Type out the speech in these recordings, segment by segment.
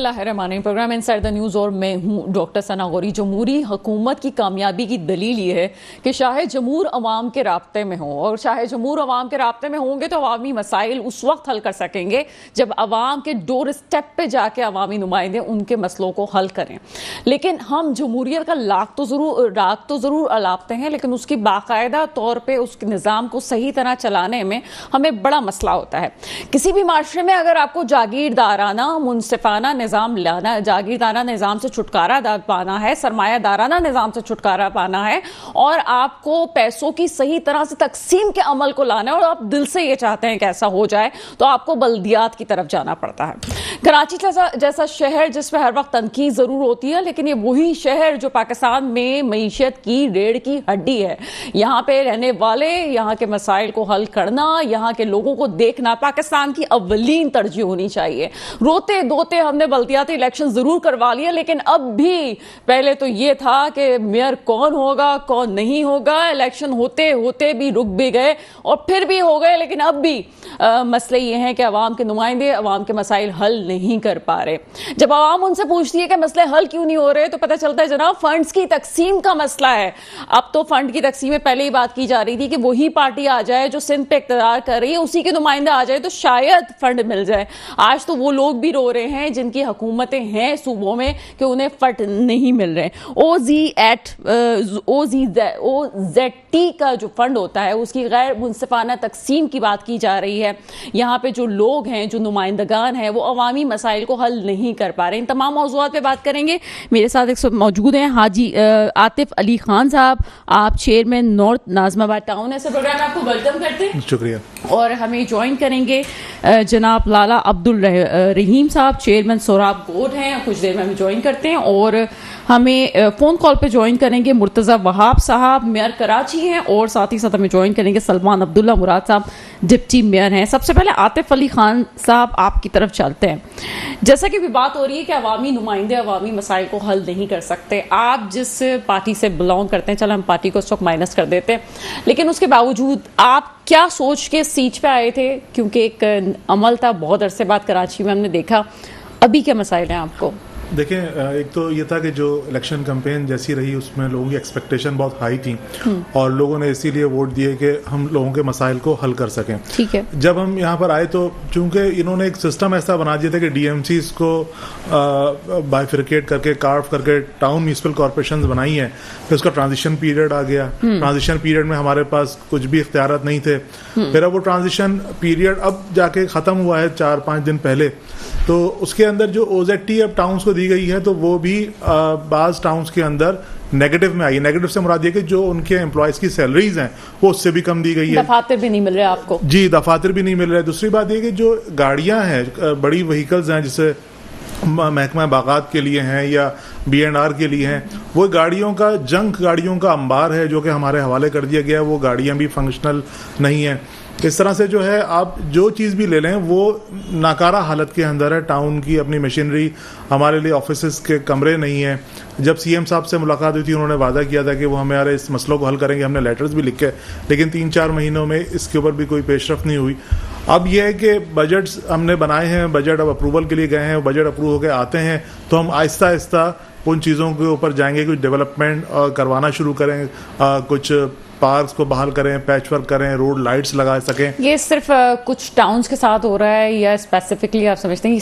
Programme inside the news और मैं हूं डॉक्टर सना गौरी। जमहूरी हुकूमत की कामयाबी की दलील ये है कि शाहे जमहूर अवाम के राब्ते में हो, और शाहे जमहूर अवाम के राब्ते में होंगे तो अवामी मसाइल उस वक्त हल कर सकेंगे जब अवाम के डोर स्टेप पे जाके अवामी नुमाइंदे उनके मसलों को हल करें। लेकिन हम जमहूरियत का राग तो ज़रूर अलापते हैं, लेकिन उसकी बाकायदा तौर पर उस निज़ाम को सही तरह चलाने में हमें बड़ा मसला होता है। किसी भी माशरे में अगर आपको जागीरदाराना मुनसिफाना निज़ाम लाना, जागीरदारा निज़ाम से छुटकारा पाना है, सरमायादाराना निज़ाम से छुटकारा पाना है, और आपको पैसों की सही तरह से तकसीम के अमल को लाना है, और आप दिल से ये चाहते हैं कि ऐसा हो जाए, तो आपको बल्दियात की तरफ जाना पड़ता है। कराची जैसा शहर जिसमें हर वक्त तनकीद ज़रूर होती है, लेकिन ये वही शहर जो पाकिस्तान में मईशत की रीढ़ की हड्डी है। यहाँ पे रहने वाले, यहाँ के मसाइल को हल करना, यहाँ के लोगों को देखना पाकिस्तान की अव्वलीन तरजीह होनी चाहिए। रोते धोते हमने बल्दियाती इलेक्शन जरूर करवा लिया, लेकिन अब भी पहले तो ये था कि मेयर कौन होगा कौन नहीं होगा। इलेक्शन होते होते भी रुक भी गए और फिर भी हो गए, लेकिन अब भी मसले ये हैं कि अवाम के नुमाइंदे अवाम के मसाइल हल नहीं कर पा रहे। जब अवाम उनसे पूछती है कि मसले हल क्यों नहीं हो रहे, तो पता चलता है जनाब फंड्स की तकसीम का मसला है। अब तो फंड की तकसीम में पहले ही बात की जा रही थी कि वही पार्टी आ जाए जो सिंध पे इक़्तिदार कर रही है, उसी के नुमाइंदे आ जाए तो शायद फंड मिल जाए। आज तो वो लोग भी रो रहे हैं जिनकी हुकूमतें हैं सूबों में कि उन्हें फंड नहीं मिल रहे। OZT का जो फंड होता है उसकी गैर मुनसिफाना तकसीम की बात की जा रही है। यहाँ पे जो लोग हैं, जो नुमाइंदगान हैं, वो अवामी मसाइल को हल नहीं कर पा रहे। इन तमाम मौज़ूआत पे बात करेंगे। मेरे साथ एक मौजूद हैं हाजी आतिफ अली खान साहब, आप चेयरमैन नॉर्थ नाज़िमाबाद टाउन। ऐसे प्रोग्राम में आपको वेलकम करते हैं, शुक्रिया। और हमें ज्वाइन करेंगे जनाब लाला अब्दुल रहीम साहब, चेयरमैन सोराब गोट हैं, कुछ देर में हमें ज्वाइन करते हैं। और हमें फ़ोन कॉल पे ज्वाइन करेंगे मुर्तज़ा वहाब साहब, मेयर कराची हैं, और साथ ही साथ हमें ज्वाइन करेंगे सलमान अब्दुल्ला मुराद साहब, डिप्टी मेयर हैं। सबसे पहले आतिफ अली खान साहब आपकी तरफ चलते हैं। जैसा कि भी बात हो रही है कि अवामी नुमाइंदे अवामी मसाइल को हल नहीं कर सकते। आप जिस पार्टी से बिलोंग करते हैं, चलो हम पार्टी को इस वक्त माइनस कर देते हैं, लेकिन उसके बावजूद आप क्या सोच के सीट पे आए थे? क्योंकि एक अमल था बहुत अरसे बाद कराची में हमने देखा, अभी क्या मसाइल हैं आपको? देखें, एक तो ये था कि जो इलेक्शन कैंपेन जैसी रही उसमें लोगों की एक्सपेक्टेशन बहुत हाई थी, और लोगों ने इसीलिए वोट दिए कि हम लोगों के मसाइल को हल कर सकें। ठीक है। जब हम यहाँ पर आए तो चूंकि इन्होंने एक सिस्टम ऐसा बना दिया था कि DMCs को बाइफिकेट करके कार्व करके टाउन म्यूनिसिपल कॉर्पोरेशन बनाई है, फिर उसका ट्रांजिशन पीरियड आ गया। ट्रांजिशन पीरियड में हमारे पास कुछ भी इख्तियारात नहीं थे। फिर अब वो ट्रांजिशन पीरियड अब जाके ख़त्म हुआ है 4-5 दिन पहले, तो उसके अंदर जो OZT अब टाउन्स को दी गई है तो वो भी बाज़ टाउन्स के अंदर नेगेटिव में आई है। नेगेटिव से मुराद ये कि जो उनके एम्प्लॉयज़ की सैलरीज हैं वो उससे भी कम दी गई है। दफातर भी नहीं मिल रहे आपको? जी, दफातर भी नहीं मिल रहे। दूसरी बात ये कि जो गाड़ियां हैं, बड़ी व्हीकल्स हैं, जिसे महकमा बागात के लिए हैं या B&R के लिए हैं, वो गाड़ियों का जंक गाड़ियों का अंबार है जो कि हमारे हवाले कर दिया गया। वो गाड़ियां भी फंक्शनल नहीं हैं। इस तरह से जो है आप जो चीज़ भी ले लें वो नाकारा हालत के अंदर है। टाउन की अपनी मशीनरी, हमारे लिए ऑफिसेस के कमरे नहीं हैं। जब CM साहब से मुलाकात हुई थी, उन्होंने वादा किया था कि वो हमारे इस मसलों को हल करेंगे। हमने लेटर्स भी लिखे, लेकिन 3-4 महीनों में इसके ऊपर भी कोई पेशरफ नहीं हुई। अब यह है कि बजट्स हमने बनाए हैं, बजट अब अप्रूवल के लिए गए हैं, बजट अप्रूव होकर आते हैं तो हम आहिस्ता आहिस्ता उन चीज़ों के ऊपर जाएंगे, कुछ डेवलपमेंट करवाना शुरू करें, कुछ पार्क्स को बहाल करें, पैच वर्क करें, रोड लाइट्स लगा सकें। ये सिर्फ कुछ टाउन्स के साथ हो रहा है या स्पेसिफिकली आप समझते हैं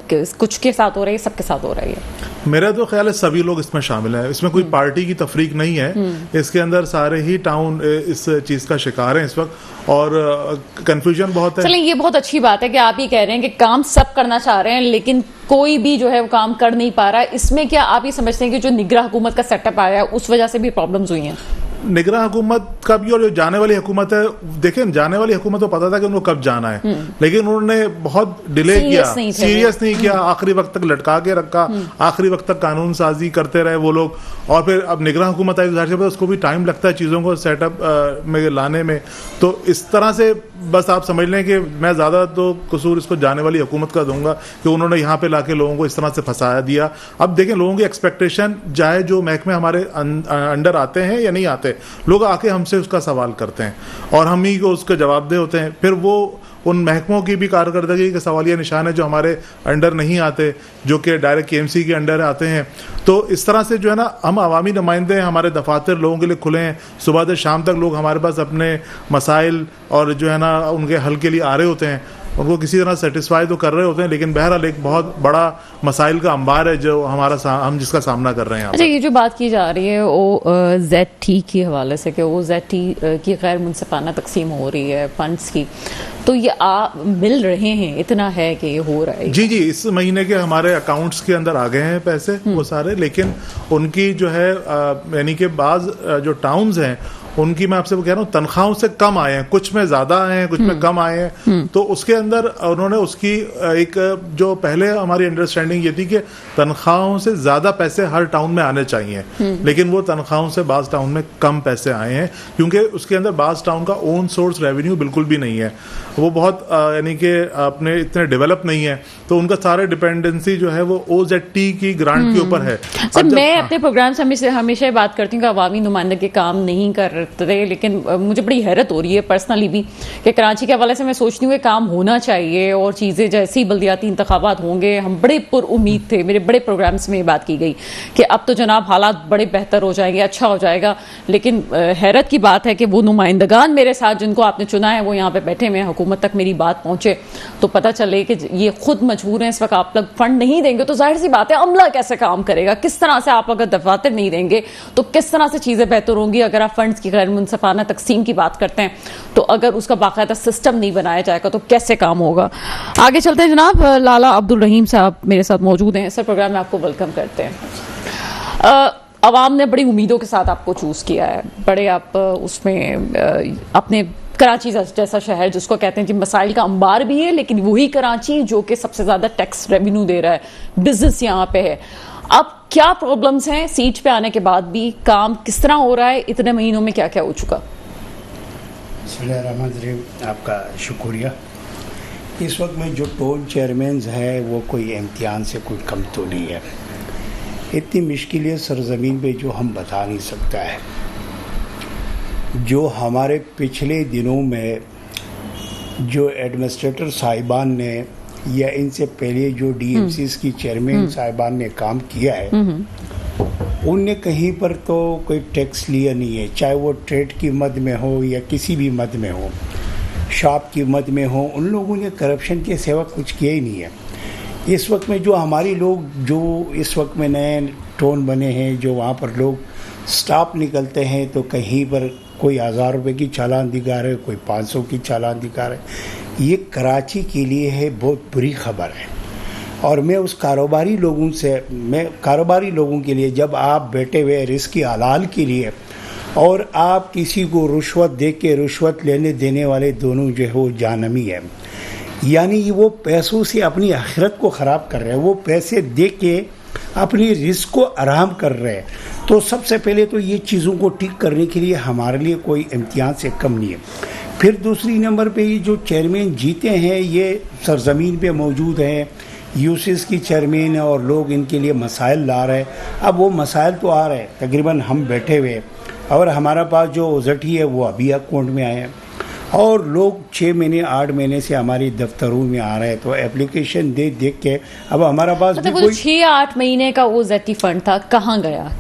कि कुछ के साथ हो रहा है, सबके साथ हो रहा है? मेरा तो ख्याल है सभी लोग इसमें शामिल हैं। इसमें कोई पार्टी की तफरीक नहीं है। इसके अंदर सारे ही टाउन इस चीज़ का शिकार हैं इस वक्त, और कंफ्यूजन बहुत है। चलिए, ये बहुत अच्छी बात है कि आप ये कह रहे हैं कि काम सब करना चाह रहे हैं, लेकिन कोई भी जो है वो काम कर नहीं पा रहा है। इसमें क्या आप ये समझते हैं कि जो निगरां हुकूमत का सेटअप आया है उस वजह से भी प्रॉब्लम्स हुई हैं? निगरां हुकूमत का भी, और जो जाने वाली हुकूमत है, देखें जाने वाली हुकूमत को पता था कि उनको कब जाना है, लेकिन उन्होंने बहुत डिले किया, सीरियस नहीं किया, आखिरी वक्त तक लटका के रखा, आखिरी वक्त तक कानून साजी करते रहे वो लोग। और फिर अब निगरां हुकूमत आई, जाहिर सी बात उसको भी टाइम लगता है चीज़ों को सेटअप में लाने में। तो इस तरह से बस आप समझ लें कि मैं ज़्यादा तो कसूर इसको जाने वाली हुकूमत का दूंगा कि उन्होंने यहाँ पे लाके लोगों को इस तरह से फंसाया दिया। अब देखें लोगों की एक्सपेक्टेशन, चाहे जो महकमे हमारे अंडर आते हैं या नहीं आते, लोग आके हमसे उसका सवाल करते हैं और हम ही को उसका जवाबदेह होते हैं। फिर वो उन महकमों की भी कारकर्दगी का सवालिया निशान है जो हमारे अंडर नहीं आते, जो कि डायरेक्ट KMC के अंडर आते हैं। तो इस तरह से जो है ना, हम अवामी नुमाइंदे, हमारे दफातर लोगों के लिए खुले हैं, सुबह से शाम तक लोग हमारे पास अपने मसाइल और जो है ना उनके हल के लिए आ रहे होते हैं, उनको किसी तरह सेटिस्फाई तो कर रहे होते हैं, लेकिन बहरहाल एक बहुत बड़ा मसाइल का अंबार है जो हम जिसका सामना कर रहे हैं। अच्छा, ये जो बात की जा रही है वो ZT के हवाले से कि वो ZT की गैर मुनसिफाना तकसीम हो रही है फंड्स की, तो ये मिल रहे हैं, इतना है कि ये हो रहा है? जी, इस महीने के हमारे अकाउंट्स के अंदर आ गए हैं पैसे वो सारे, लेकिन उनकी जो है यानी कि बाज जो टाउन्स हैं उनकी, मैं आपसे कह रहा हूँ, तनख्वाहों से कम आए हैं, कुछ में ज्यादा आए हैं, कुछ में कम आए हैं। तो उसके अंदर उन्होंने उसकी एक जो पहले हमारी अंडरस्टैंडिंग ये थी कि तनख्वाहों से ज्यादा पैसे हर टाउन में आने चाहिए, लेकिन वो तनख्वाहों से बाज टाउन में कम पैसे आए हैं, क्योंकि उसके अंदर बाज टाउन का ओन सोर्स रेवेन्यू बिल्कुल भी नहीं है, वो बहुत यानी कि अपने इतने डेवलप नहीं है, तो उनका सारे डिपेंडेंसी जो है वो OZT की ग्रांट के ऊपर है। सर, मैं अपने प्रोग्राम से हमेशा बात करती हूँ कि अवामी नुमाइंदे के काम नहीं कर रहे, लेकिन मुझे बड़ी हैरत हो रही है पर्सनली भी कि कराची के हवाले से मैं सोचती हूँ कि काम होना चाहिए और चीज़ें जैसे ही बल्दियाती इंतखाबात होंगे, हम बड़े पुरुम्मीद थे, मेरे बड़े प्रोग्राम्स में ये बात की गई कि अब तो जनाब हालात बड़े बेहतर हो जाएंगे, अच्छा हो जाएगा, लेकिन हैरत की बात है कि वो नुमाइंदगान मेरे साथ जिनको आपने चुना है वो यहाँ पे बैठे हुए हैं, हुकूमत तक मेरी बात पहुंचे तो पता चले कि ये खुद मजबूर हैं, इस वक्त आप लोग फंड नहीं देंगे तो जाहिर सी बात है अमला कैसे काम करेगा, किस तरह से आप अगर दफातर नहीं देंगे तो किस तरह से चीज़ें बेहतर होंगी। अगर आप फंड्स की गैर मुनसिफाना तकसीम की बात करते हैं तो अगर उसका बाकायदा सिस्टम नहीं बनाया जाएगा तो कैसे काम होगा। आगे चलते हैं जनाब, लाला अब्दुल रहीम साहब मेरे साथ मौजूद हैं, सर प्रोग्राम में आपको वेलकम करते हैं। अवाम ने बड़ी उम्मीदों के साथ आपको चूज किया है, बड़े आप उसमें अपने कराची जैसा शहर जिसको कहते हैं कि मसाइल का अंबार भी है, लेकिन वही कराची जो कि सबसे ज्यादा टैक्स रेवेन्यू दे रहा है, बिजनेस यहाँ पे है। अब क्या प्रॉब्लम्स हैं सीट पे आने के बाद भी, काम किस तरह हो रहा है, इतने महीनों में क्या क्या हो चुका? आपका शुक्रिया। इस वक्त में जो टोल चेयरमैन है वो कोई इम्तिहान से कोई कम तो नहीं है, इतनी मुश्किलें सरजमीन पे जो हम बता नहीं सकता है। जो हमारे पिछले दिनों में जो एडमिनिस्ट्रेटर साहिबान ने या इनसे पहले जो DMCs की चेयरमैन साहिबान ने काम किया है, उनने कहीं पर तो कोई टैक्स लिया नहीं है, चाहे वो ट्रेड की मद में हो या किसी भी मद में हो, शॉप की मद में हो, उन लोगों ने करप्शन के सिवा कुछ किया ही नहीं है। इस वक्त में जो हमारे लोग जो इस वक्त में नए टोन बने हैं, जो वहाँ पर लोग स्टाफ निकलते हैं तो कहीं पर कोई 1000 रुपये की चालान दिखा रहे, कोई 500 की चालान दिखा रहे। ये कराची के लिए है बहुत बुरी खबर है। और मैं उस कारोबारी लोगों के लिए, जब आप बैठे हुए रिस्क हलाल के लिए और आप किसी को रुश्वत दे के, रुश्वत लेने देने वाले दोनों जो है वो जानमी है, यानी वो पैसों से अपनी आखिरत को ख़राब कर रहे हैं, वो पैसे दे के अपनी रिस्क को आराम कर रहे हैं। तो सबसे पहले तो ये चीज़ों को ठीक करने के लिए हमारे लिए कोई इम्तिहान से कम नहीं है। फिर दूसरी नंबर पे ये जो चेयरमैन जीते हैं ये सरजमीन पे मौजूद हैं, यूसिस की चेयरमैन है और लोग इनके लिए मसाइल ला रहे हैं। अब वो मसाइल तो आ रहे हैं, तकरीबन हम बैठे हुए और हमारा पास जो OZT है वो अभी अकाउंट में आए हैं और लोग 6 महीने 8 महीने से हमारी दफ्तरों में आ रहे हैं। तो एप्लीकेशन देख के अब हमारा पास मतलब कोई 6-8 महीने का OZT फंड था, कहाँ गया,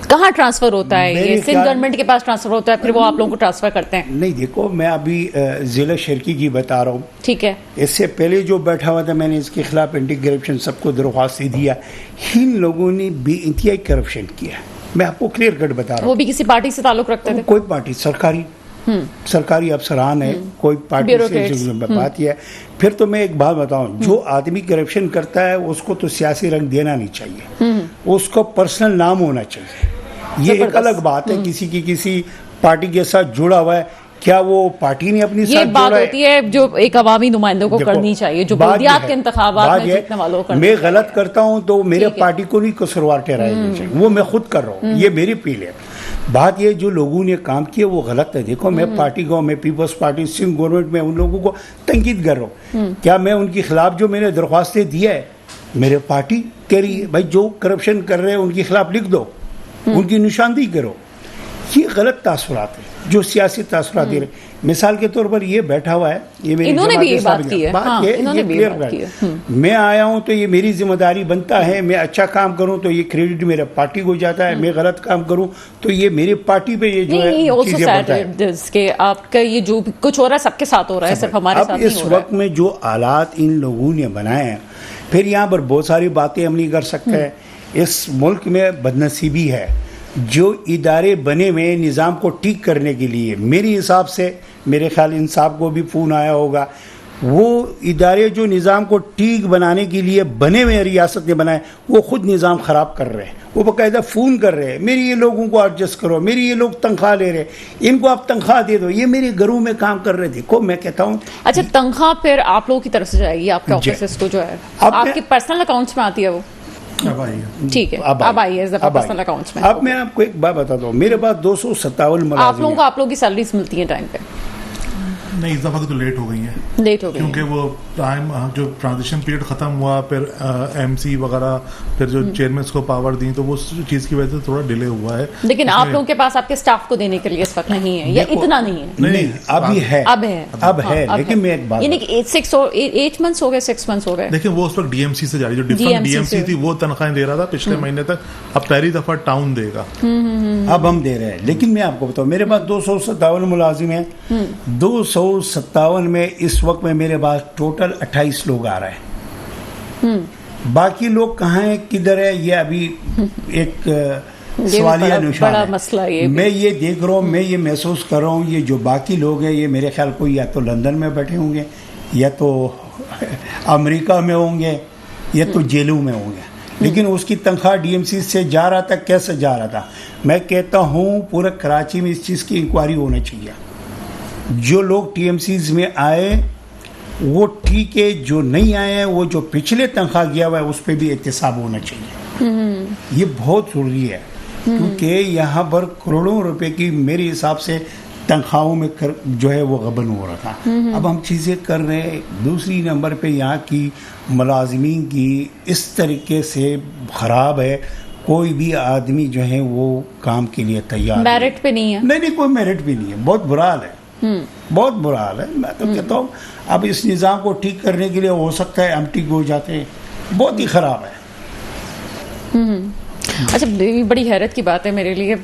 कहाँ ट्रांसफर होता है? ये सिंध गवर्नमेंट के पास ट्रांसफर होता है, फिर वो आप लोगों को ट्रांसफर करते हैं? नहीं, देखो मैं अभी जिला शर्की की बता रहा हूँ, ठीक है। इससे पहले जो बैठा हुआ था मैंने इसके खिलाफ एंटी करप्शन सबको दरख्वास्त दिया, इन लोगों ने बेइंतहाई करप्शन किया। मैं आपको क्लियर कट बता रहा हूँ। वो भी किसी पार्टी से ताल्लुक रखते थे? कोई पार्टी, सरकारी अफसरान है, कोई पार्टी से बात है। फिर तो मैं एक बात बताऊं, जो आदमी करप्शन करता है उसको तो सियासी रंग देना नहीं चाहिए, उसको पर्सनल नाम होना चाहिए। ये एक अलग बात है, किसी पार्टी के साथ जुड़ा हुआ है, क्या वो पार्टी ने अपनी ये बात होती है जो एक अवामी नुमाइंदों को करनी चाहिए, जो बल्दियात के इंतखाबात में जीतने वालों को। मैं गलत करता हूं तो मेरे पार्टी को नहीं कसूरवार ठहराया चाहिए, वो मैं खुद कर रहा हूँ, ये मेरी अपील है। बात ये जो लोगों ने काम किया वो गलत है। देखो मैं पार्टी को, मैं पीपल्स पार्टी सिंध गवर्नमेंट में उन लोगों को तंकीद कर रहा हूँ, क्या मैं उनके खिलाफ जो मैंने दरख्वास्तें दिया है, मेरे पार्टी कह रही है भाई जो करप्शन कर रहे हैं उनके खिलाफ लिख दो, उनकी निशानदेही करो। ये गलत तासुरात है जो सियासी तासुरात दे रहे। मिसाल के तौर पर ये बैठा हुआ है, ये मेरी इन्होंने भी ये जमात बात की है, हाँ, ये इन्होंने भी ये क्लियर बात की है। मैं आया हूं तो ये मेरी जिम्मेदारी बनता है, मैं अच्छा काम करूं तो ये क्रेडिट मेरे पार्टी को जाता है, मैं गलत काम करूं तो ये मेरी पार्टी पे ये जो है चीजें बढ़ता है। के आपका ये जो भी कुछ हो रहा है सबके साथ हो रहा है, सिर्फ हमारे साथ अब नहीं इस हो रहा वक्त में जो आलात इन लोगों ने बनाए हैं, फिर यहाँ पर बहुत सारी बातें हम नहीं कर सकते हैं। इस मुल्क में बदनसीबी है, जो इदारे बने हुए निज़ाम को ठीक करने के लिए, मेरे हिसाब से, मेरे ख्याल इन साहब को भी फ़ोन आया होगा, वो इदारे जो निज़ाम को ठीक बनाने के लिए बने हुए रियासत ने बनाए, वो खुद निज़ाम ख़राब कर रहे हैं। वो बाकायदा फ़ोन कर रहे हैं, मेरी ये लोगों को एडजस्ट करो, मेरी ये लोग तनख्वाह ले रहे हैं, इनको आप तनख्वाह दे दो, ये मेरे घरों में काम कर रहे थे। को मैं कहता हूँ अच्छा, तनख्वाह फिर आप लोगों की तरफ से जाएगी आपके ऑफिस को जो है, आपके पर्सनल अकाउंट्स में आती है वो? अब आइए, ठीक है, अब आइए पर्सनल अकाउंट्स में। अब मैं आपको एक बात बताता हूँ, मेरे पास 257 मुलाजिम आप लोगों को आप लोगों की सैलरीज मिलती है टाइम पे? नहीं, इस दफा तो लेट हो गई है, लेट हो गई क्योंकि वो टाइम जो ट्रांजिशन पीरियड खत्म हुआ, फिर एमसी वगैरह, फिर जो चेयरमैन को पावर दी, तो वो चीज की वजह से थोड़ा डिले हुआ है। लेकिन आप लोगों के पास आपके स्टाफ को देने के लिए इस वक्त नहीं है, या इतना नहीं है? नहीं, अभी है, अब है, लेकिन मैं एक बात, यानी कि 8 मंथ्स हो गए, 6 मंथ्स हो गए। देखिए, वो उस वक्त डीएमसी से जारी, जो डिफरेंट डीएमसी थी वो तनख्वाहें दे रहा था पिछले महीने तक, अब पहली दफा टाउन देगा, अब हम दे रहे हैं। लेकिन मैं आपको बताऊं, मेरे पास 257 मुलाजिम हैं, 257 में इस वक्त में मेरे पास टोटल 28 लोग आ रहे हैं। बाकी लोग कहाँ हैं, किधर है, ये अभी एक सवालिया निशान बड़ा है। मसला ये मैं ये देख रहा हूँ, मैं ये महसूस कर रहा हूँ, ये जो बाकी लोग हैं, ये मेरे ख्याल को या तो लंदन में बैठे होंगे, या तो अमेरिका में होंगे, या तो जेलों में होंगे। लेकिन उसकी तनख्वाह डीएमसी से जा रहा था, कैसे जा रहा था? मैं कहता हूँ पूरा कराची में इस चीज़ की इंक्वायरी होनी चाहिए। जो लोग टीएमसीज में आए वो ठीक है, जो नहीं आए हैं, वो जो पिछले तनख्वाह गया हुआ है उस पर भी एहतसाब होना चाहिए। ये बहुत ज़रूरी है, क्योंकि यहाँ पर करोड़ों रुपए की मेरे हिसाब से तनख्वाहों में जो है वो गबन हो रहा था। अब हम चीज़ें कर रहे हैं। दूसरी नंबर पे यहाँ की मुलाजिमीन की इस तरीके से ख़राब है, कोई भी आदमी जो है वो काम के लिए तैयार मेरिट पे नहीं है। नहीं, कोई मेरिट भी नहीं है। बहुत बुरा हाल है, बहुत बुरा हाल है। मैं तो कहता हूँ अब इस निज़ाम को ठीक करने के लिए हो सकता है हम ठीक हो जाते हैं। बहुत ही ख़राब है। अच्छा, बड़ी हैरत की बात है मेरे लिए,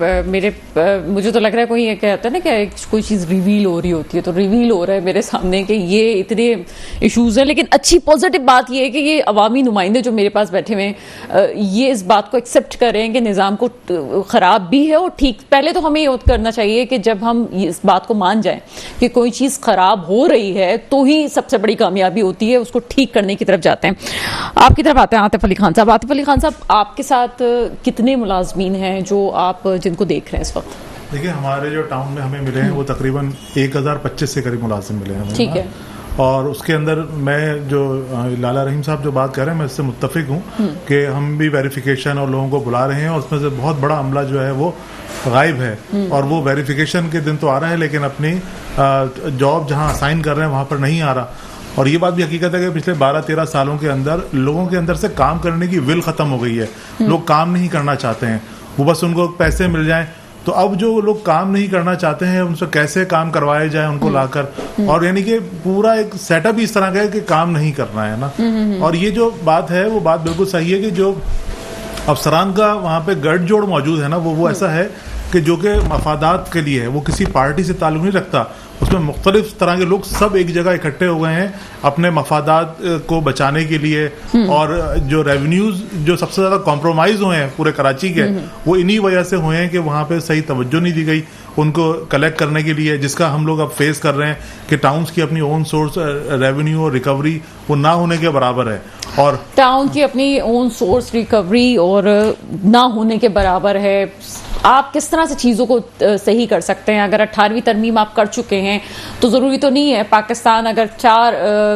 मुझे तो लग रहा है कोई ये कहता है ना कि कोई चीज़ रिवील हो रही होती है, तो रिवील हो रहा है मेरे सामने कि ये इतने इश्यूज हैं। लेकिन अच्छी पॉजिटिव बात ये है कि ये अवामी नुमाइंदे जो मेरे पास बैठे हुए हैं, ये इस बात को एक्सेप्ट कर रहे हैं कि निज़ाम को ख़राब भी है और ठीक। पहले तो हमें ये करना चाहिए कि जब हम इस बात को मान जाएं कि कोई चीज़ ख़राब हो रही है तो ही सबसे बड़ी कामयाबी होती है, उसको ठीक करने की तरफ जाते हैं। आपकी तरफ आते हैं आतिफ अली खान साहब। आतिफ अली खान साहब, आपके साथ कितने मुलाजमीन हैं जो आप जिनको देख रहे हैं इस वक्त? देखिए, हमारे जो टाउन में हमें मिले हैं वो तकरीबन 1025 से करीब मुलाजिम मिले हैं। ठीक है। और उसके अंदर मैं जो लाला रहीम साहब जो बात कर रहे हैं, मैं इससे मुत्तफिक हूँ कि हम भी वेरिफिकेशन और लोगों को बुला रहे हैं, और उसमें से बहुत बड़ा अमला जो है वो गायब है। और वो वेरिफिकेशन के दिन तो आ रहा है, लेकिन अपनी जॉब जहाँ असाइन कर रहे हैं वहाँ पर नहीं आ रहा। और ये बात भी हकीकत है कि पिछले 12-13 सालों के अंदर लोगों के अंदर से काम करने की विल खत्म हो गई है। लोग काम नहीं करना चाहते हैं, वो बस उनको पैसे मिल जाएं। तो अब जो लोग काम नहीं करना चाहते हैं उनसे कैसे काम करवाया जाए उनको लाकर, और यानी कि पूरा एक सेटअप ही इस तरह का है कि काम नहीं करना है ना। और ये जो बात है वो बात बिल्कुल सही है कि जो अफसरान का वहाँ पे गठजोड़ मौजूद है ना, वो ऐसा है कि जो कि मफादात के लिए है, वो किसी पार्टी से ताल्लुक़ नहीं रखता। उसमें मुख्तलिफ तरह के लोग सब एक जगह इकट्ठे हो गए हैं अपने मफादात को बचाने के लिए। और जो रेवेन्यूज जो सबसे ज़्यादा कॉम्प्रोमाइज़ हुए हैं पूरे कराची के, वो इन्हीं वजह से हुए हैं कि वहाँ पे सही तवज्जो नहीं दी गई उनको कलेक्ट करने के लिए, जिसका हम लोग अब फेस कर रहे हैं कि टाउन्स की अपनी ओन सोर्स रेवेन्यू और रिकवरी वो ना होने के बराबर है। और टाउन की अपनी ओन सोर्स रिकवरी और ना होने के बराबर है। आप किस तरह से चीज़ों को सही कर सकते हैं? अगर 18वीं तरमीम आप कर चुके हैं तो ज़रूरी तो नहीं है पाकिस्तान अगर 4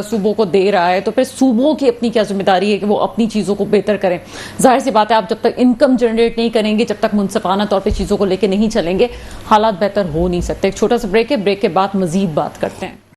सूबों को दे रहा है तो फिर सूबों की अपनी क्या जिम्मेदारी है कि वो अपनी चीज़ों को बेहतर करें। जाहिर सी बात है, आप जब तक इनकम जनरेट नहीं करेंगे, जब तक मुनसिफाना तौर पर चीज़ों को लेकर नहीं चलेंगे, हालात बेहतर हो नहीं सकते। एक छोटा सा ब्रेक है, ब्रेक के बाद मजीद बात करते हैं।